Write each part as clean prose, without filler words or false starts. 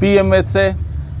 PMHA,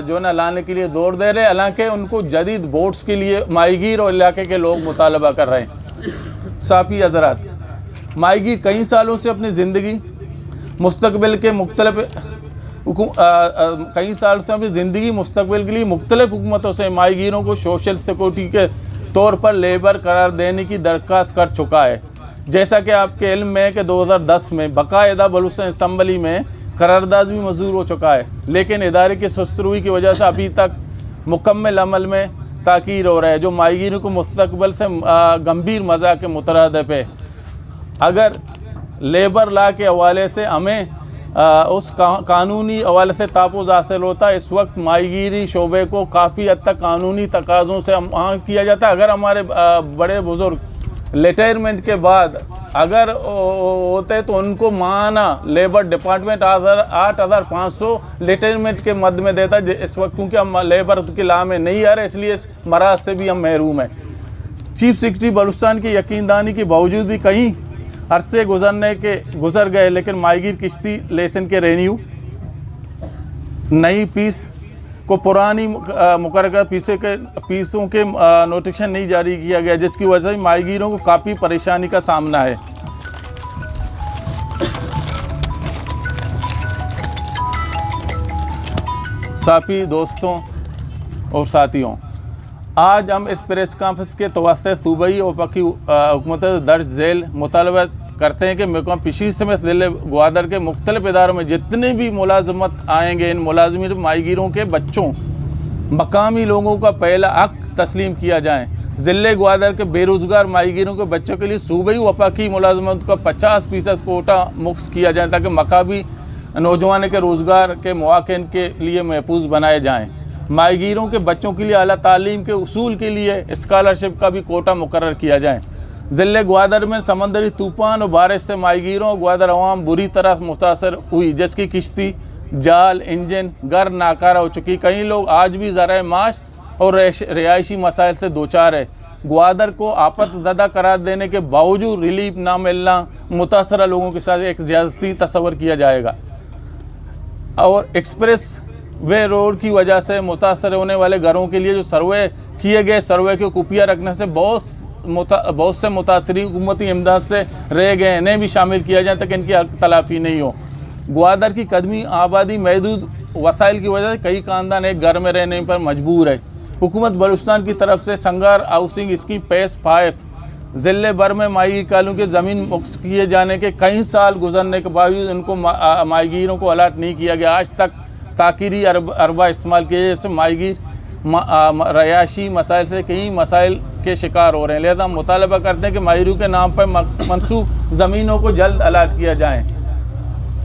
جو ہے نا لانے کے لیے دور دے رہے، حالانکہ ان کو جدید بورڈز کے لیے ماہی گیر اور علاقے کے لوگ مطالبہ کر رہے ہیں۔ ساتھی حضرات، ماہی گیر کئی سالوں سے اپنی زندگی مستقبل کے لیے مختلف حکومتوں سے ماہی گیروں کو سوشل سیکورٹی کے طور پر لیبر قرار دینے کی درخواست کر چکا ہے۔ جیسا کہ آپ کے علم میں ہے کہ 2010 میں باقاعدہ بلوچستان اسمبلی میں قرارداد بھی منظور ہو چکا ہے، لیکن ادارے کی سست روی کی وجہ سے ابھی تک مکمل عمل میں تاخیر ہو رہا ہے، جو ماہی گیروں کو مستقبل سے گمبھیر مذاق کے مترادف ہے۔ اگر لیبر لا کے حوالے سے ہمیں اس قانونی حوالے سے تحفظ حاصل ہوتا ہے، اس وقت ماہی گیری شعبے کو کافی حد تک قانونی تقاضوں سے کیا جاتا ہے۔ اگر ہمارے بڑے بزرگ ریٹائرمنٹ کے بعد اگر ہوتے تو ان کو ماہانہ لیبر ڈپارٹمنٹ 8,500 ریٹائرمنٹ کے مد میں دیتا ہے۔ اس وقت کیونکہ ہم لیبر کی لاء میں نہیں آ رہے، اس لیے اس مراحل سے بھی ہم محروم ہیں۔ چیف سیکرٹری بلوچستان کی یقین دہانی کے باوجود بھی کئی عرصے گزر گئے، لیکن ماہی گیر کشتی لیسن کے رینیو نئی پیس کو پرانی مقررہ پیسوں کے نوٹیفکیشن نہیں جاری کیا گیا، جس کی وجہ سے ماہی گیروں کو کافی پریشانی کا سامنا ہے۔ ساتھی دوستوں اور ساتھیوں، آج ہم اس پریس کانفرنس کے توسط صوبائی اور وفاقی حکومتوں سے درج ذیل مطالبہ کرتے ہیں کہ محکمہ فشریز سمیت ضلع گوادر کے مختلف اداروں میں جتنے بھی ملازمت آئیں گے، ان ملازمین ماہی گیروں کے بچوں مقامی لوگوں کا پہلا حق تسلیم کیا جائیں۔ ضلع گوادر کے بے روزگار ماہی گیروں کے بچوں کے لیے صوبائی وفاقی ملازمت کا 50% کوٹا مختص کیا جائے، تاکہ مقامی نوجوانوں کے روزگار کے مواقع ان کے لیے محفوظ بنائے جائیں۔ ماہی گیروں کے بچوں کے لیے اعلیٰ تعلیم کے حصول کے لیے اسکالرشپ کا بھی کوٹا مقرر کیا جائے۔ ضلع گوادر میں سمندری طوفان اور بارش سے ماہی گیروں اور گوادر عوام بری طرح متاثر ہوئی، جس کی کشتی، جال، انجن گر ناکارہ ہو چکی۔ کئی لوگ آج بھی ذرائع معاش اور رہائشی مسائل سے دوچار ہے۔ گوادر کو آفت زدہ قرار دینے کے باوجود ریلیف نہ ملنا متاثرہ لوگوں کے ساتھ ایک زیادتی تصور کیا جائے گا، اور ایکسپریس وے روڈ کی وجہ سے متاثر ہونے والے گھروں کے لیے جو سروے کیے گئے، سروے کو کپیہ رکھنے سے بہت سے متاثرین حکومتی امداد سے رہ گئے، انہیں بھی شامل کیا جائے تاکہ ان کی حق تلافی نہیں ہو۔ گوادر کی قدمی آبادی محدود وسائل کی وجہ سے کئی خاندان ایک گھر میں رہنے پر مجبور ہے۔ حکومت بلوچستان کی طرف سے سنگار ہاؤسنگ اسکیم پیس 5 ضلع بھر میں ماہی گیر کالوں کے زمین مختص کیے جانے کے کئی سال گزرنے کے باوجود ان کو ماہی گیروں کو الاٹ نہیں کیا گیا۔ آج تک تاخیری اربہ استعمال کیے جیسے ماہی گیر رہائشی مسائل سے کئی مسائل کے شکار ہو رہے ہیں، لہذا ہم مطالبہ کرتے ہیں کہ ماہی گیروں کے نام پر منسوب زمینوں کو جلد الاٹ کیا جائیں۔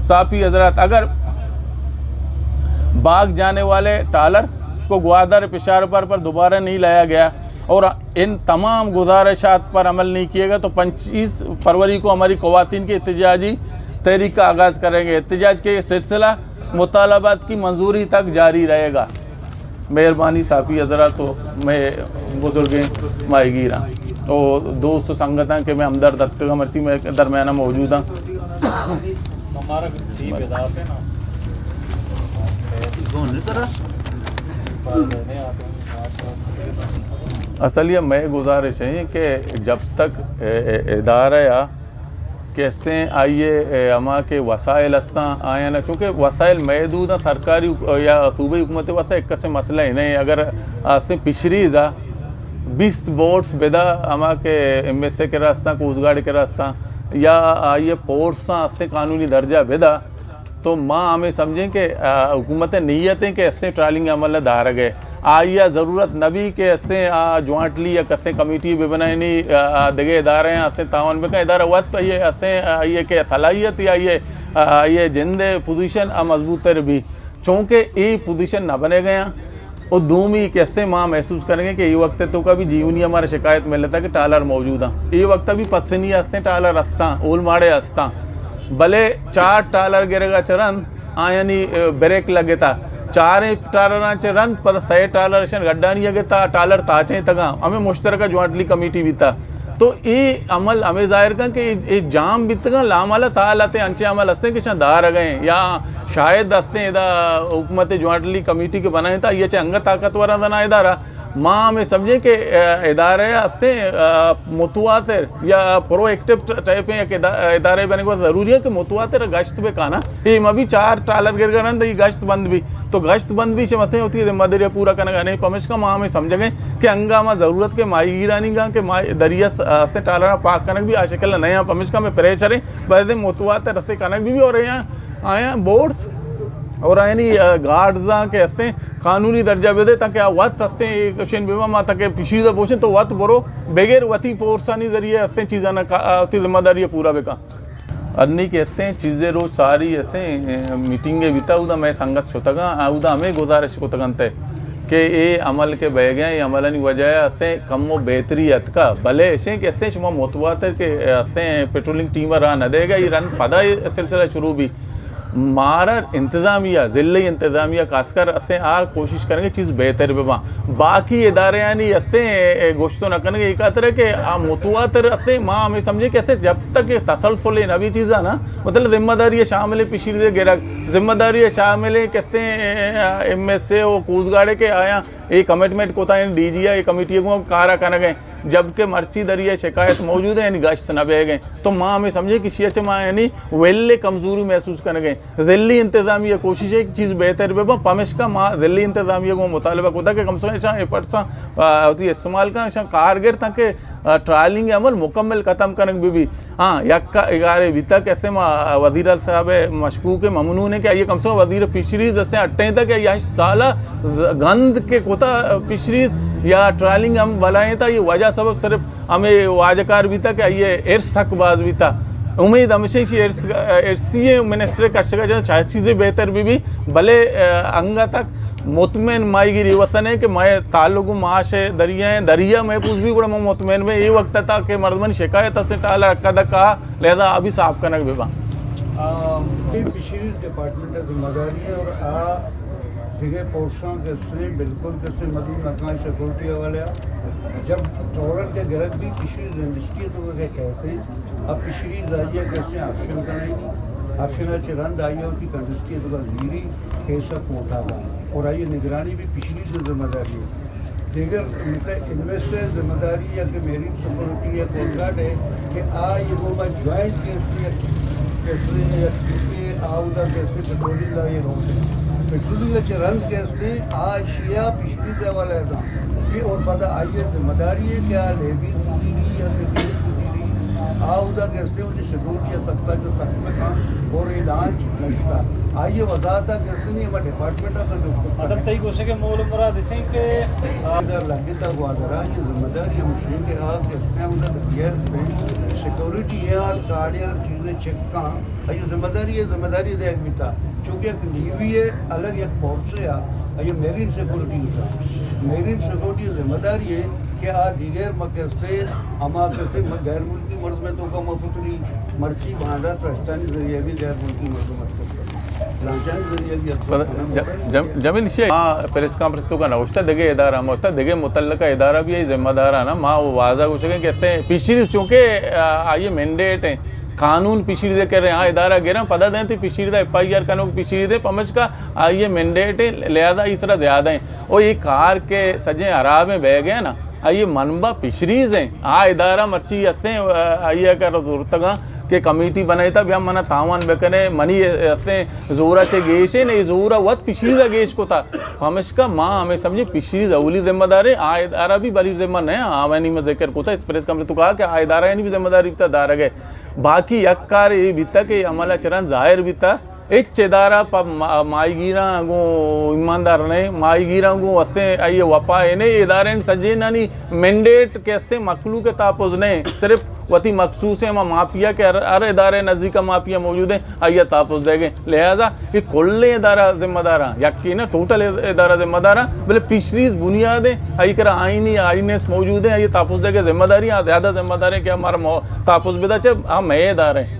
ساتھی حضرات، اگر بھاگ جانے والے ٹالر کو گوادر پشاور پر دوبارہ نہیں لایا گیا اور ان تمام گزارشات پر عمل نہیں کیے گا تو 25 فروری کو ہماری خواتین کی احتجاجی تحریک کا آغاز کریں گے۔ احتجاج کے سلسلہ مطالبات کی منظوری تک جاری رہے گا۔ مہربانی ساتھی حضرات، تو میں بزرگ ماہی گیر اور دوست سنگتن کے میں ہمدرد کا مرچی میں درمیانہ موجود ہوں۔ اصل یہ میں گزارش ہے کہ جب تک ادارہ کہتے ہیں آئیے ہما کے وسائل ہستاں آیا نا، چونکہ وسائل محدود ہیں، سرکاری یا صوبائی حکومت واسطے ایک سے مسئلہ ہی نہیں۔ اگر آتے فشریز 20 بوٹس بدا ہما کے ایم ایس اے کے راستہ، کوسٹ گارڈ کے راستہ یا آئیے پورٹس آتے قانونی درجہ بدا، تو ماں ہمیں سمجھیں کہ حکومت نیتیں کہ ایسے ٹرالنگ عمل دار گئے آئیے ضرورت نبی کہ ایسے جوائنٹلی یا کسے کمیٹی بھی بنائنی دگے ادارے ہیں ایسے تعاون میں کا ادارہ وقت یہ ایسے آئیے کہ صلاحیت یا یہ جند پوزیشن مضبوط تر بھی، چونکہ یہ پوزیشن نہ بنے گئے ہیں اور دومی کیسے ماں محسوس کریں گے کہ یہ وقت تو کبھی جیونی ہمارا شکایت مل لیتا ہے کہ ٹالر موجود ہیں، یہ وقت بھی پسنی ہستے ٹالر ہستاں اول ماڑے ہستاں بھلے 4 ٹالر گرے گا چرن آیانی بریک لگے تا 4 ٹالر چرن پر 6 ٹالر گڈا نہیں گے تا ٹالر تاچیں تگا ہمیں مشترکہ جوائنٹلی کمیٹی بھی تھا تو یہ عمل ہمیں ظاہر کر کہ یہ جام بیتگا لامالا تعالیٰ انچے عمل ہستے کہ شاہ دار گئے یا شاید ہستے ادا حکومت جوائنٹلی کمیٹی کے بنائے تھا یہ چاہے انگا طاقتور دنا ادارہ ماں ہمیں سمجھے کہ ادارے ہستے متواتر یا پرو ایکٹیو ٹائپ ہیں یا ادارے بنے کو ضروری ہے کہ متواتر گشت بے کانا یہ مبھی 4 ٹرالر گر گرن تو یہ گشت بند بھی تو گشت بند بھی سے مسئلے ہوتی ہے ذمہ داری پورا کرنے کا نہیں پمش کا ماں ہمیں سمجھ گئے کہ انگا ماں ضرورت کے ماہی گیرانی گا کہ دریا ہفتے ٹالر پاک کنک بھی آشکل نہیں ہے پمش کا میں پریشر ہے بس متواتر رستے کنک بھی اور یہاں آیا بورڈس اور آئینی گارڈزاں کے ہستے قانونی درجہ بے دے تاکہ وقت ہستے کشن بیما ماں تاکہ پیشیدہ پوشن تو وقت برو بغیر وطی پورسانی ذریعے ہستے چیزاں ذمہ داری پورا بکا ارنی کے ہستے چیزیں روز ساری ہستے میٹنگیں بیتا اودا میں سنگت شتگا اودا ہمیں گزارش کو تگنتے کہ یہ عمل کے بہ گئے یہ عملانی وجہ ہستے کم و بہتریت کا بھلے ایسے کہ ہستے شما متواتر کے ہستے پیٹرولنگ ٹیم راہ نہ دے گا یہ رن پدا سلسلہ شروع بھی مارا انتظامیہ ضلعی انتظامیہ خاص کر اسے کوشش کریں گے چیز بہتر بے باقی ادارے یعنی اسے گوشتوں نہ کریں گے ایک آتر ہے کہ متواتر اسے ماں ہمیں سمجھے کہ اسے جب تک تسلسل ہے نبی چیزاں نا مطلب ذمہ داری شامل پیشی دے گرک ذمہ داری شامل ہے کیسے ایم ایس سے وہ کوز گاڑے کے آیا یہ کمٹمنٹ کو تھا ڈی جی یا کمیٹی کو کارا کرنے گئے جبکہ مرچی دریا شکایت موجود ہے یعنی گشت نہ بہ گئے تو ماں ہمیں سمجھے کہ شیچ ماں یعنی ویلے کمزوری محسوس کرنے گئے ذیلی انتظامیہ کوشش ہے چیز بہتر بے پمش کا ماں ذیلی انتظامیہ کو مطالبہ کو تھا کہ کم سے کم شاہ ایپٹساں ہوتی استعمال کا شاہ کارگر تاکہ ٹرائلنگ عمل مکمل ختم کرنے بھی ہاں یک کا اگارے بھی تک ایسے وزیر صاحب مشکوک ممنون ہے کہ یہ کم سے کم وزیر فشریز ایسے اٹھیں تک یہ سالہ گند کے کوتا فشریز یا ٹرائلنگ ہم بلائیں تھا یہ وجہ سبب صرف ہمیں واجکار بھی تھا کہ یہ ارس حق باز بھی تھا امید ہمیشہ ارسی منسٹر کا شاید چیزیں بہتر بھی بھلے انگا تک مطمئن مائی گیری وطن ہے کہ میں تعلق معاش دریا محفوظ بھی بڑا مطمئن میں یہ وقت تھا کہ مردمن شکایت سے ٹالا رکھا تھا کہا لہذا ابھی صاف کرنا بھی فشریز ڈپارٹمنٹ کی ذمہ داری ہے اور دیگر پورسوں کے سے بالکل کیسے مدد مکان سیکورٹی والے جب ٹورل کے گرد بھی فشریز انڈسٹری تو وہ کہتے ہیں اب فشریز آئیے کیسے آپشن کریں گی آپشن چرند آئیے ہوتی کنڈسٹری تو لیری کیسا پوٹا گا اور آئیے نگرانی بھی پچھلی سے ذمہ داری ہے دیگر انویسٹر ذمہ داری یا کہ میرین سیکورٹی یا کونگارڈ ہے کہ یہ وہ جوائنٹ کیسے آؤدہ کیسے پیٹرولنگ کا یہ روڈ ہے پیٹرولنگ کا چرند کیسے شیعہ پچھلی دے والا ہے تھا کہ اور پتہ آئیے ذمہ داری ہے کیا لیبی ہوتی رہی یا تکلیف ہوتی رہی آؤدہ کیسے مجھے سیکورٹی یا طبقہ جو تک میں کام اور اعلان نشتا آئیے وضاحت کیسے نہیں ہمارا ڈپارٹمنٹ کا ادب تئی گوشے کے مول مراد اسیں کہ اگر لگے تا گوادرا یہ ذمہ داری مشین کے ہاتھ کہتے ہیں ادھر گیس میں سیکورٹی ہے اور کارڈ اور چیزیں چیک کا یہ ذمہ داری دے بھی تھا چونکہ ایک نیوی ہے الگ ایک پورٹ سے یہ میرین سیکورٹی ہوتا میرین سیکورٹی ذمہ داری ہے کہ دیگر مکستے ہما کستے غیر ملکی مرض میں تو کا مفطری مرچی باندھا ترستانی ذریعے بھی غیر ملکی مرض جمیل شیخ پریس کانفرنس تو کا نوشتہ دگے ادارہ ہوتا دگے متعلقہ ادارہ بھی یہ ذمہ دار ہے نا ماں وہ واضح ہو سکے کہتے ہیں پیشیز چونکہ آئیے مینڈیٹ ہیں قانون پیشیز دے کہہ رہے ہیں ہاں ادارہ گرا پتہ دیں تھی پیشیز ایف آئی آر کنوں پیشیز دے پمچ کا آئیے مینڈیٹ ہے لہذا اس طرح زیادہ ہیں اور یہ کار کے سجیں عراب میں بہ گئے نا آئیے منبع فشریز ہیں ادارہ مرچی ہتے ہیں آئیے کر ضرورتگاں کہ کمیٹی بنائی تھا بھی ہم منہ تاوان بکنے منی ہتے زورہ چے گیش ہے نہیں زورہ وقت پشریزہ گیش کو تھا ہمش کا ماں ہمیں سمجھے پشریز اولی ذمہ دار ہے ادارہ بھی بلی ذمہ نہیں آوانی میں ذکر کو تھا اس پریس کانفرنس تو کہا کہ ادارہ یعنی بھی ذمہ داری بھی دار گئے باقی یک کار یہ بھی تھا کہ عملہ چران ظاہر بھی تھا ایک ادارہ پا مائی گیران گو ایماندار نہیں مائی گیران گو اسے آئیے وپا ہے نہیں ادارے سجے نانی مینڈیٹ کے اسے مخلوق کے تاپوز نہیں صرف وتی مخصوص ہے مافیا کے ہر ادارے نزدیک مافیا موجود ہیں آئیے تاپوز دے گئے لہٰذا یہ کل ادارہ ذمہ دار ہیں یقین ہے ٹوٹل ادارہ ذمہ دار ہیں بلے پچھریز بنیاد ہے آئی کرا آئینس موجود ہیں آئیے تاپوز دے گئے ذمہ داری زیادہ ذمہ دار ہے کہ ہمارا تاپوز بھی دا چاہے ہم میں ادارے ہیں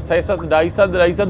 250